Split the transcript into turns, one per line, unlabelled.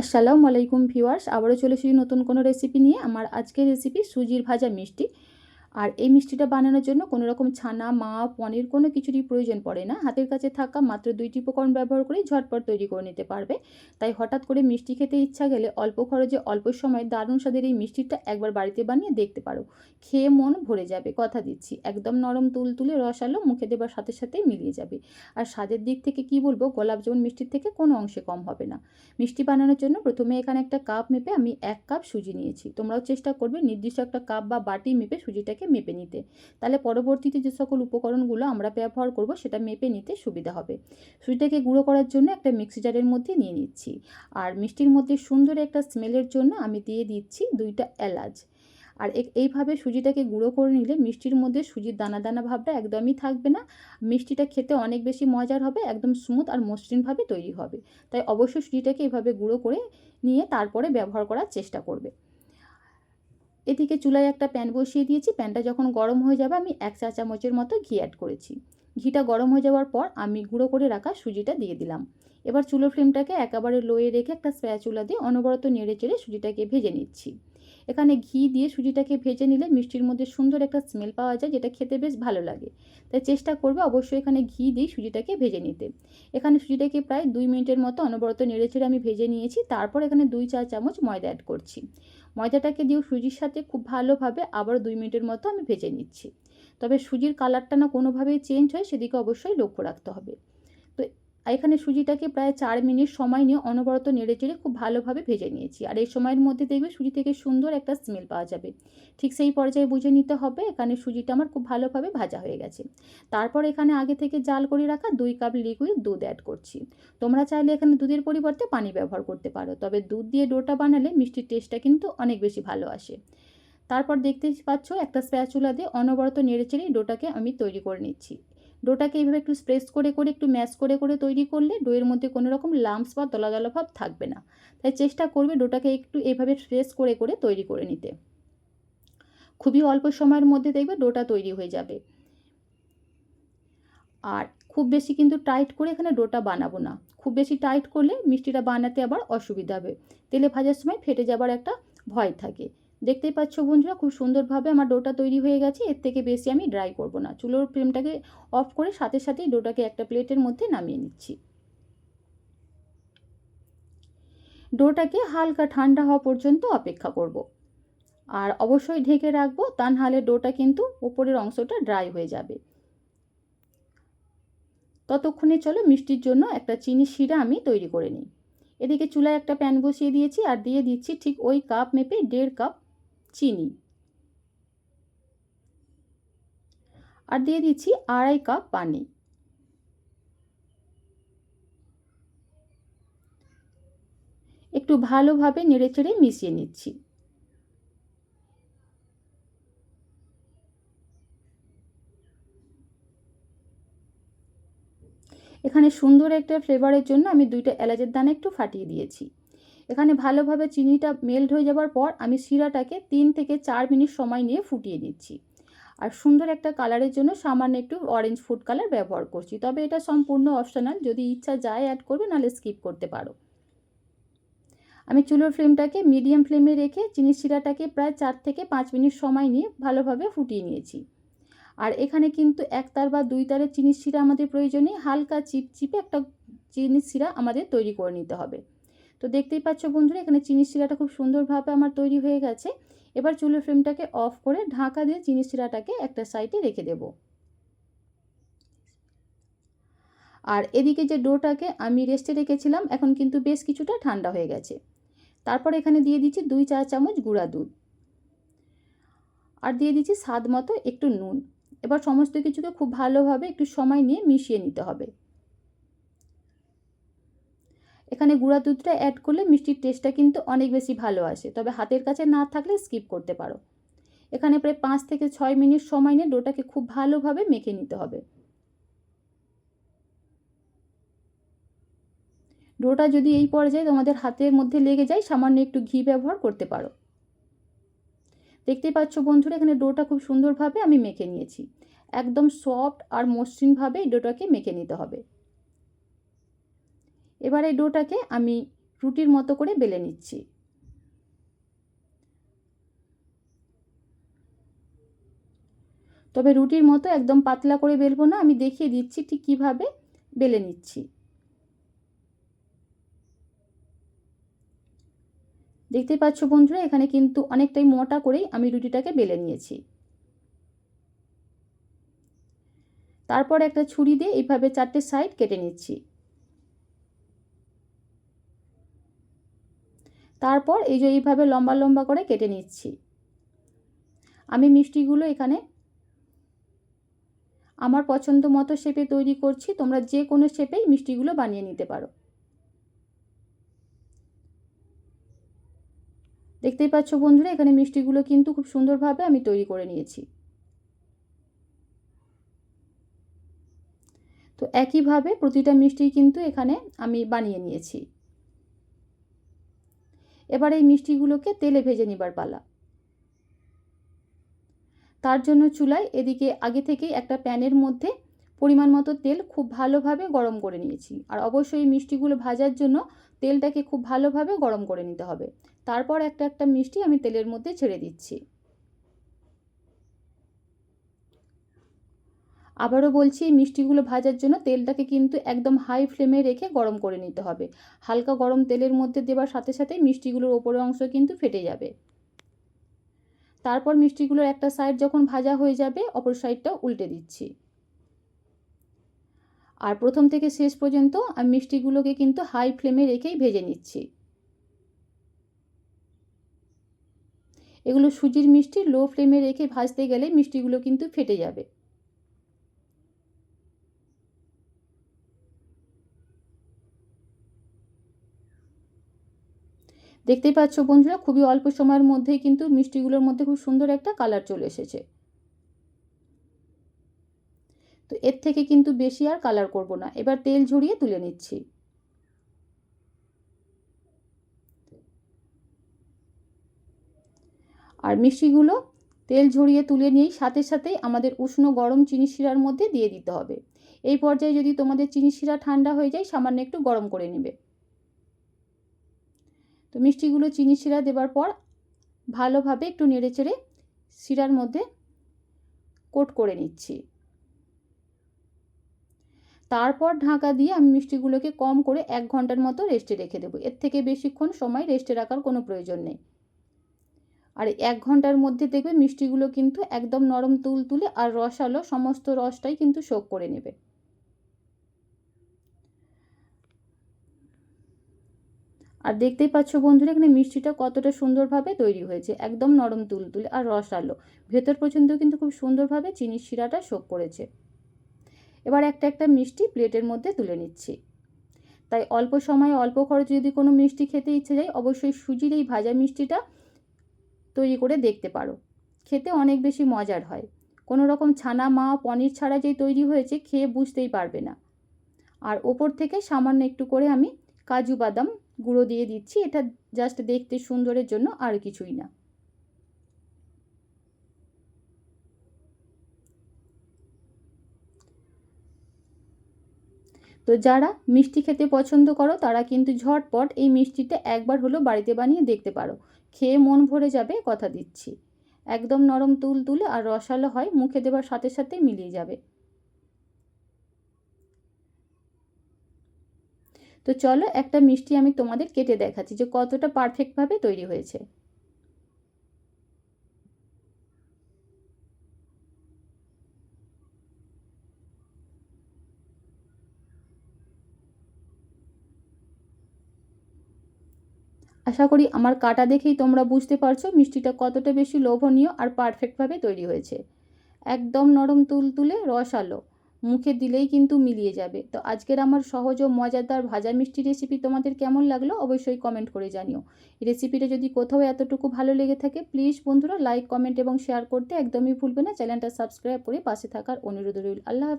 আসসালামু আলাইকুম ভিউয়ার্স, আবারও চলে এসেছি নতুন কোনো রেসিপি নিয়ে। আমার আজকের রেসিপি সুজির ভাজা মিষ্টি। আর এই মিষ্টিটা বানানোর জন্য কোনো রকম ছানা, মাওয়া, পনির কোনো কিছুরই প্রয়োজন পড়ে না। হাতের কাছে থাকা মাত্র ২টি উপকরণ ব্যবহার করেই ঝটপট তৈরি করে নিতে পারবে। তাই হঠাৎ করে মিষ্টি খেতে ইচ্ছা গেলে অল্প খরচে অল্প সময়ে দারুণ স্বাদের এই মিষ্টিটা একবার বাড়িতে বানিয়ে দেখতে পারো। খেয়ে মন ভরে যাবে, কথা দিচ্ছি। একদম নরম তুলতুলে রসালো, মুখে দেবার সাথে সাথেই মিলিয়ে যাবে। আর স্বাদের দিক থেকে কি বলবো, গোলাপ জামুন মিষ্টির থেকে কোনো অংশে কম হবে না। মিষ্টি বানানোর জন্য প্রথমে এখানে একটা কাপ মেপে আমি ১ কাপ সুজি নিয়েছি। তোমরাও চেষ্টা করবে নির্দিষ্ট একটা কাপ বা বাটি মেপে সুজিটাকে মেপে নিতে। তাহলে পরবর্তীতে যে সকল উপকরণগুলো আমরা ব্যবহার করব সেটা মেপে নিতে সুবিধা হবে। সুজিটাকে গুঁড়ো করার জন্য একটা মিক্সি জারের মধ্যে নিয়ে নিচ্ছি। আর মিষ্টির মধ্যে সুন্দর একটা স্মেলের জন্য আমি দিয়ে দিচ্ছি ২টা এলাচ। আর এইভাবে সুজিটাকে গুঁড়ো করে নিলে মিষ্টির মধ্যে সুজির দানা দানা ভাবটা একদমই থাকবে না। মিষ্টিটা খেতে অনেক বেশি মজার হবে, একদম স্মুথ আর মসৃণভাবে তৈরি হবে। তাই অবশ্যই সুজিটাকে এভাবে গুঁড়ো করে নিয়ে তারপরে ব্যবহার করার চেষ্টা করবে। এদিকে চুলায় একটা প্যান বসিয়ে দিয়েছি। প্যানটা যখন গরম হয়ে যাবে আমি ১ চা চামচের মতো ঘি অ্যাড করেছি। ঘিটা গরম হয়ে যাওয়ার পর আমি গুঁড়ো করে রাখা সুজিটা দিয়ে দিলাম। এবার চুলোর ফ্লেমটাকে একেবারে লোয়ে রেখে একটা স্প্যাচুলা দিয়ে অনবরত নেড়ে চেড়ে সুজিটাকে ভেজে নিচ্ছি। এখানে ঘি দিয়ে সুজিটাকে ভেজে নিলে মিষ্টির মধ্যে সুন্দর একটা স্মেল পাওয়া যায়, যেটা খেতে বেশ ভালো লাগে। তাই চেষ্টা করবে অবশ্যই এখানে ঘি দিয়ে সুজিটাকে ভেজে নিতে। এখানে সুজিটাকে প্রায় ২ মিনিটের মতো অনবরত নেড়ে চেড়ে আমি ভেজে নিয়েছি। তারপর এখানে ২ চা চামচ ময়দা অ্যাড করছি। ময়দাটাকে দিয়েও সুজির সাথে খুব ভালোভাবে আবার ২ মিনিটের মতো আমি ভেজে নিচ্ছি। তবে সুজির কালারটা না কোনোভাবেই চেঞ্জ হয় সেদিকে অবশ্যই লক্ষ্য রাখতে হবে। তো এখানে সুজিটাকে প্রায় ৪ মিনিট সময় নিয়ে অনবরত নেড়েচেড়ে খুব ভালোভাবে ভেজে নিয়েছি। আর এই সময়ের মধ্যে দেখবে সুজি থেকে সুন্দর একটা স্মেল পাওয়া যাবে। ঠিক সেই পর্যায়ে বুঝে নিতে হবে এখানে সুজিটা আমার খুব ভালোভাবে ভাজা হয়ে গেছে। তারপর এখানে আগে থেকে জাল করে রাখা ২ কাপ লিকুইড দুধ অ্যাড করছি। তোমরা চাইলে এখানে দুধের পরিবর্তে পানি ব্যবহার করতে পারো, তবে দুধ দিয়ে ডোটা বানালে মিষ্টির টেস্টটা কিন্তু অনেক বেশি ভালো আসে। তারপর দেখতেই পাচ্ছ একটা স্প্যাচুলা দিয়ে অনবরত নেড়েচেড়ে ডোটাকে আমি তৈরি করে নিচ্ছি। ডোটাকে এইভাবে একটু প্রেস করে করে একটু ম্যাশ করে করে তৈরি করলে ডোয়ের মধ্যে কোনো রকম লাম্পস বা দলা দলা ভাব থাকবে না। তাই চেষ্টা করবে ডোটাকে একটু এইভাবে প্রেস করে করে তৈরি করে নিতে। খুবই অল্প সময়ের মধ্যে দেখবে ডোটা তৈরি হয়ে যাবে। আর খুব বেশি কিন্তু টাইট করে এখানে ডোটা বানাবো না। খুব বেশি টাইট করলে মিষ্টিটা বানাতে আবার অসুবিধা হবে। তেলে ভাজার সময় ফেটে যাবার একটা ভয় থাকে। দেখতেই পাচ্ছ বন্ধুরা, খুব সুন্দরভাবে আমার ডোটা তৈরি হয়ে গেছে। এর থেকে বেশি আমি ড্রাই করব না। চুলোর ফ্লেমটাকে অফ করে সাথে সাথেই ডোটাকে একটা প্লেটের মধ্যে নামিয়ে নিচ্ছি। ডোটাকে হালকা ঠান্ডা হওয়া পর্যন্ত অপেক্ষা করব। আর অবশ্যই ঢেকে রাখবো, তা নাহলে ডোটা কিন্তু উপরের অংশটা ড্রাই হয়ে যাবে। ততক্ষণে চলো মিষ্টির জন্য একটা চিনির শিরা আমি তৈরি করে নিই। এদিকে চুলায় একটা প্যান বসিয়ে দিয়েছি আর দিয়ে দিচ্ছি ঠিক ওই কাপ মেপে ১.৫ কাপ চিনি। আর দিয়ে দিচ্ছি ২.৫ কাপ পানি। একটু ভালোভাবে নেড়েচেড়ে মিশিয়ে নিচ্ছি। এখানে সুন্দর একটা ফ্লেভারের জন্য আমি ২টা এলাচের দানা একটু ফাটিয়ে দিয়েছি। এখানে ভালোভাবে চিনিটা মেল্ট হয়ে যাবার পর আমি শিরাটাকে ৩ থেকে ৪ মিনিট সময় নিয়ে ফুটিয়ে নিচ্ছি। আর সুন্দর একটা কালারের জন্য সামান্য একটু অরেঞ্জ ফুড কালার ব্যবহার করছি, তবে এটা সম্পূর্ণ অপশনাল, যদি ইচ্ছা যায় অ্যাড করবে, নাহলে স্কিপ করতে পারো। আমি চুলোর ফ্লেমটাকে মিডিয়াম ফ্লেমে রেখে চিনির শিরাটাকে প্রায় ৪ থেকে ৫ মিনিট সময় নিয়ে ভালোভাবে ফুটিয়ে নিয়েছি। আর এখানে কিন্তু ১ তার বা ২ তারের চিনির শিরা আমাদের প্রয়োজন নেই, হালকা চিপচিপে একটা চিনির শিরা আমাদের তৈরি করে নিতে হবে। তো দেখতেই পাচ্ছ বন্ধুরা, এখানে চিনির শিরাটা খুব সুন্দরভাবে আমার তৈরি হয়ে গেছে। এবার চুলোর ফ্লেমটাকে অফ করে ঢাকা দিয়ে চিনির শিরাটাকে একটা সাইডে রেখে দেব। আর এদিকে যে ডোটাকে আমি রেস্টে রেখেছিলাম এখন কিন্তু বেশ কিছুটা ঠান্ডা হয়ে গেছে। তারপর এখানে দিয়ে দিচ্ছি ২ চা চামচ গুঁড়া দুধ। আর দিয়ে দিচ্ছি স্বাদ মতো একটু নুন। এবার সমস্ত কিছুকে খুব ভালোভাবে একটু সময় নিয়ে মিশিয়ে নিতে হবে। এখানে গুঁড়া দুধটা অ্যাড করলে মিষ্টির টেস্টটা কিন্তু অনেক বেশি ভালো আসে, তবে হাতের কাছে না থাকলে স্কিপ করতে পারো। এখানে প্রায় ৫ থেকে ৬ মিনিট সময় নিয়ে ডোটাকে খুব ভালোভাবে মেখে নিতে হবে। ডোটা যদি এই পর্যায়ে তোমাদের হাতের মধ্যে লেগে যায়, সামান্য একটু ঘি ব্যবহার করতে পারো। দেখতেই পাচ্ছ বন্ধুরা, এখানে ডোটা খুব সুন্দরভাবে আমি মেখে নিয়েছি। একদম সফট আর মসৃণভাবে এই ডোটাকে মেখে নিতে হবে। এবার এই ডোটাকে আমি রুটির মতো করে বেলে নিচ্ছি। তবে রুটির মতো একদম পাতলা করে বেলবো না, আমি দেখিয়ে দিচ্ছি ঠিক কীভাবে বেলে নিচ্ছি। দেখতেই পাচ্ছ বন্ধুরা, এখানে কিন্তু অনেকটাই মোটা করেই আমি রুটিটাকে বেলে নিয়েছি। তারপর একটা ছুরি দিয়ে এইভাবে 4টে সাইড কেটে নিচ্ছি। তারপর এই যে এইভাবে লম্বা লম্বা করে কেটে নিচ্ছি। আমি মিষ্টিগুলো এখানে আমার পছন্দ মতো শেপে তৈরি করছি, তোমরা যে কোনো শেপেই মিষ্টিগুলো বানিয়ে নিতে পারো। দেখতেই পাচ্ছ বন্ধুরা, এখানে মিষ্টিগুলো কিন্তু খুব সুন্দরভাবে আমি তৈরি করে নিয়েছি। তো একইভাবে প্রতিটা মিষ্টি কিন্তু এখানে আমি বানিয়ে নিয়েছি। এবার এই মিষ্টিগুলোকে তেলে ভেজে নেবার পালা। তার জন্য চুলায় এদিকে আগে থেকেই একটা প্যানের মধ্যে পরিমাণ মতো তেল খুব ভালোভাবে গরম করে নিয়েছি। আর অবশ্যই মিষ্টিগুলো ভাজার জন্য তেলটাকে খুব ভালোভাবে গরম করে নিতে হবে। তারপর একটা একটা মিষ্টি আমি তেলের মধ্যে ছেড়ে দিচ্ছি। আবারও বলছি, এই মিষ্টিগুলো ভাজার জন্য তেলটাকে কিন্তু একদম হাই ফ্লেমে রেখে গরম করে নিতে হবে। হালকা গরম তেলের মধ্যে দেওয়ার সাথে সাথে মিষ্টিগুলোর ওপরের অংশ কিন্তু ফেটে যাবে। তারপর মিষ্টিগুলোর একটা সাইড যখন ভাজা হয়ে যাবে, অপর সাইডটাও উল্টে দিচ্ছি। আর প্রথম থেকে শেষ পর্যন্ত আমি মিষ্টিগুলোকে কিন্তু হাই ফ্লেমে রেখেই ভেজে নিচ্ছি। এগুলো সুজির মিষ্টি, লো ফ্লেমে রেখে ভাজতে গেলে মিষ্টিগুলো কিন্তু ফেটে যাবে। দেখতেই পাচ্ছ বন্ধুরা, খুবই অল্প সময়ের মধ্যেই কিন্তু মিষ্টিগুলোর মধ্যে খুব সুন্দর একটা কালার চলে এসেছে। তো এর থেকে কিন্তু বেশি আর কালার করব না। এবার তেল ঝরিয়ে তুলে নিচ্ছি। আর মিষ্টিগুলো তেল ঝরিয়ে তুলে নিয়েই সাথে সাথেই আমাদের উষ্ণ গরম চিনি শিরার মধ্যে দিয়ে দিতে হবে। এই পর্যায়ে যদি তোমাদের চিনি শিরা ঠান্ডা হয়ে যায়, সামান্য একটু গরম করে নেবে। তো মিষ্টিগুলো চিনি শিরা দেবার পর ভালোভাবে একটু নেড়েচেড়ে শিরার মধ্যে কোট করে নিচ্ছি। তারপর ঢাকা দিয়ে আমি মিষ্টিগুলোকে কম করে 1 ঘন্টার মতো রেস্টে রেখে দেবো। এর থেকে বেশিক্ষণ সময় রেস্টে রাখার কোনো প্রয়োজন নেই। আর 1 ঘন্টার মধ্যে দেখবে মিষ্টিগুলো কিন্তু একদম নরম তুলতুলে আর রসালো, সমস্ত রসটাই কিন্তু শোক করে নেবে। আর দেখতেই পাচ্ছ বন্ধুরা, এখানে মিষ্টিটা কতটা সুন্দরভাবে তৈরি হয়েছে, একদম নরম তুলতুলে আর রসালো। ভেতর পর্যন্ত কিন্তু খুব সুন্দরভাবে চিনির শিরাটা শোক করেছে। এবার একটা একটা মিষ্টি প্লেটের মধ্যে তুলে নিচ্ছি। তাই অল্প সময়ে অল্প খরচে যদি কোনো মিষ্টি খেতে ইচ্ছে যায়, অবশ্যই সুজির এই ভাজা মিষ্টিটা তৈরি করে দেখতে পারো। খেতে অনেক বেশি মজার হয়। কোনো রকম ছানা, মাওয়া, পনির ছাড়া যেই তৈরি হয়েছে, খেয়ে বুঝতেই পারবে না। আর ওপর থেকে সামান্য একটু করে আমি কাজু বাদাম গুঁড়ো দিয়ে দিচ্ছি। এটা জাস্ট দেখতে সুন্দরের জন্য, আর কিছুই না। তো যারা মিষ্টি খেতে পছন্দ করো, তারা কিন্তু ঝটপট এই মিষ্টিটা একবার হলেও বাড়িতে বানিয়ে দেখতে পারো। খেয়ে মন ভরে যাবে, কথা দিচ্ছি। একদম নরম তুলতুলে আর রসালো হয়, মুখে দেবার সাথে সাথে মিলিয়ে যাবে। তো চলো একটা মিষ্টি আমি তোমাদের কেটে দেখাচ্ছি যে কতটা পারফেক্টভাবে তৈরি হয়েছে। আশা করি আমার কাটা দেখেই তোমরা বুঝতে পারছো মিষ্টিটা কতটা বেশি লোভনীয় আর পারফেক্টভাবে তৈরি হয়েছে। একদম নরম তুলতুলে রসালো, মুখে দিলেই কিন্তু মিলিয়ে যাবে। তো আজকের আমার সহজ ও মজাদার ভাজা মিষ্টি রেসিপি তোমাদের কেমন লাগলো অবশ্যই কমেন্ট করে জানিও। এই রেসিপিটা যদি কোথাও এতটুকু ভালো লেগে থাকে, প্লিজ বন্ধুরা লাইক, কমেন্ট এবং শেয়ার করতে একদমই ভুলবে না। চ্যানেলটা সাবস্ক্রাইব করে পাশে থাকার অনুরোধ রইল। আল্লাহ হাফেজ।